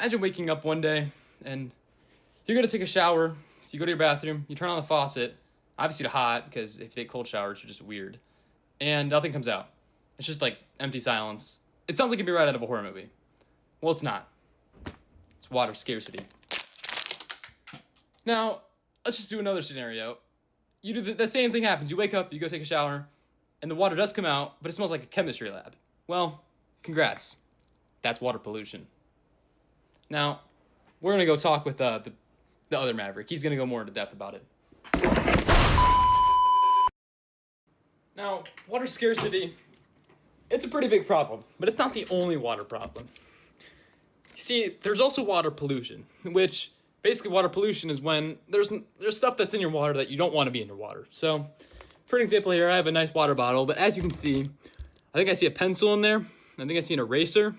Imagine waking up one day and you're gonna take a shower. So you go to your bathroom, you turn on the faucet, obviously it's hot because if you take cold showers, you're just weird, and nothing comes out. It's just like empty silence. It sounds like it'd be right out of a horror movie. Well, it's not. It's water scarcity. Now, let's just do another scenario. You do the same thing happens. You wake up, you go take a shower, and the water does come out, but it smells like a chemistry lab. Well, congrats. That's water pollution. Now, we're gonna go talk with the other Maverick. He's gonna go more into depth about it. Now, water scarcity, it's a pretty big problem, but it's not the only water problem. You see, there's also water pollution, which basically water pollution is when there's stuff that's in your water that you don't want to be in your water. So, for an example here, I have a nice water bottle, but as you can see, I think I see a pencil in there. I think I see an eraser.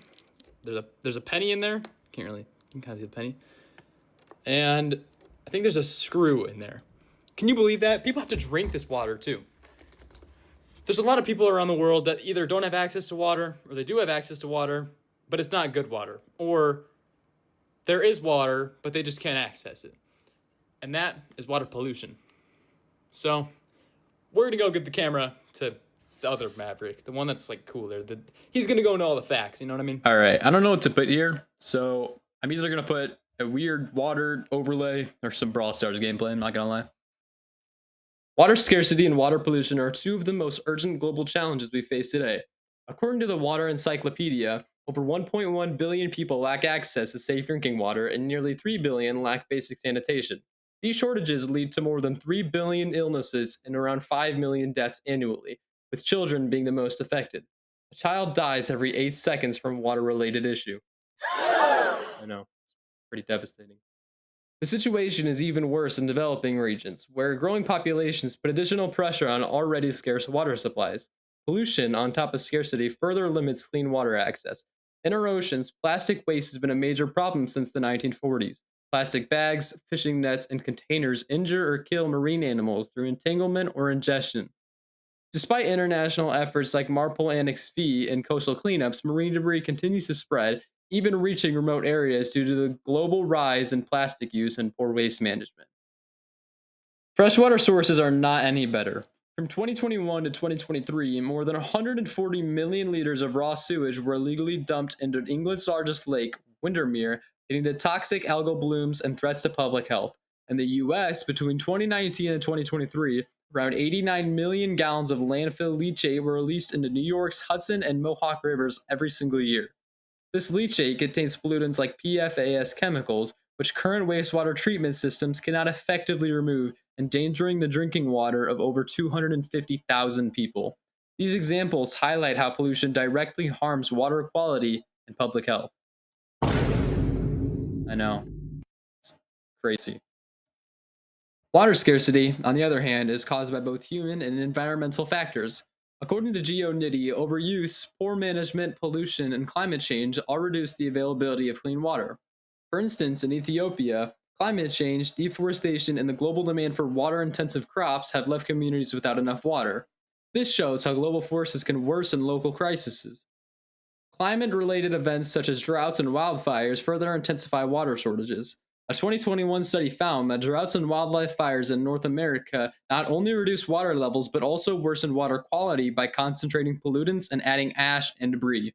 There's a penny in there. You can kind of see the penny. And I think there's a screw in there. Can you believe that? People have to drink this water too. There's a lot of people around the world that either don't have access to water or they do have access to water, but it's not good water. Or there is water, but they just can't access it. And that is water pollution. So we're going to go give the camera to the other Maverick, the one that's like cooler. He's going to go know all the facts, you know what I mean? All right, I don't know what to put here, so I'm either going to put a weird water overlay or some Brawl Stars gameplay, I'm not going to lie. Water scarcity and water pollution are two of the most urgent global challenges we face today. According to the Water Encyclopedia, over 1.1 billion people lack access to safe drinking water and nearly 3 billion lack basic sanitation. These shortages lead to more than 3 billion illnesses and around 5 million deaths annually, with children being the most affected. A child dies every 8 seconds from a water-related issue. I know, it's pretty devastating. The situation is even worse in developing regions, where growing populations put additional pressure on already scarce water supplies. Pollution, on top of scarcity, further limits clean water access. In our oceans, plastic waste has been a major problem since the 1940s. Plastic bags, fishing nets, and containers injure or kill marine animals through entanglement or ingestion. Despite international efforts like MARPOL Annex V and coastal cleanups, marine debris continues to spread, even reaching remote areas due to the global rise in plastic use and poor waste management. Freshwater sources are not any better. From 2021 to 2023, more than 140 million liters of raw sewage were illegally dumped into England's largest lake, Windermere, leading to toxic algal blooms and threats to public health. In the US, between 2019 and 2023, around 89 million gallons of landfill leachate were released into New York's Hudson and Mohawk rivers every single year. This leachate contains pollutants like PFAS chemicals, which current wastewater treatment systems cannot effectively remove, endangering the drinking water of over 250,000 people. These examples highlight how pollution directly harms water quality and public health. I know. It's crazy. Water scarcity, on the other hand, is caused by both human and environmental factors. According to GeoNitty, overuse, poor management, pollution, and climate change all reduce the availability of clean water. For instance, in Ethiopia, climate change, deforestation, and the global demand for water-intensive crops have left communities without enough water. This shows how global forces can worsen local crises. Climate-related events such as droughts and wildfires further intensify water shortages. A 2021 study found that droughts and wildlife fires in North America not only reduce water levels but also worsen water quality by concentrating pollutants and adding ash and debris.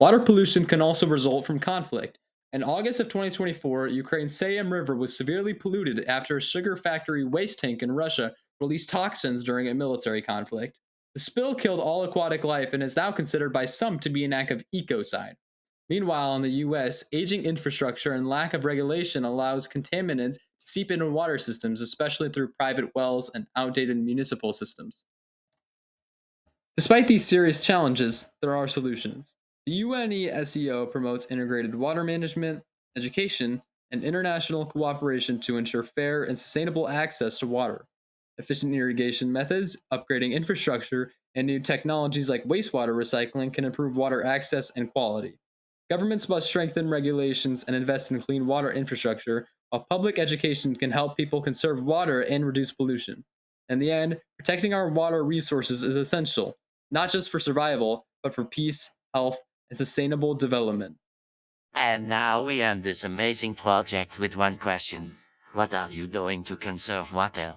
Water pollution can also result from conflict. In August of 2024, Ukraine's Sayam River was severely polluted after a sugar factory waste tank in Russia released toxins during a military conflict. The spill killed all aquatic life and is now considered by some to be an act of ecocide. Meanwhile, in the US, aging infrastructure and lack of regulation allows contaminants to seep into water systems, especially through private wells and outdated municipal systems. Despite these serious challenges, there are solutions. The UNESCO promotes integrated water management, education, and international cooperation to ensure fair and sustainable access to water. Efficient irrigation methods, upgrading infrastructure, and new technologies like wastewater recycling can improve water access and quality. Governments must strengthen regulations and invest in clean water infrastructure, while public education can help people conserve water and reduce pollution. In the end, protecting our water resources is essential, not just for survival, but for peace, health, and sustainable development. And now we end this amazing project with one question. What are you doing to conserve water?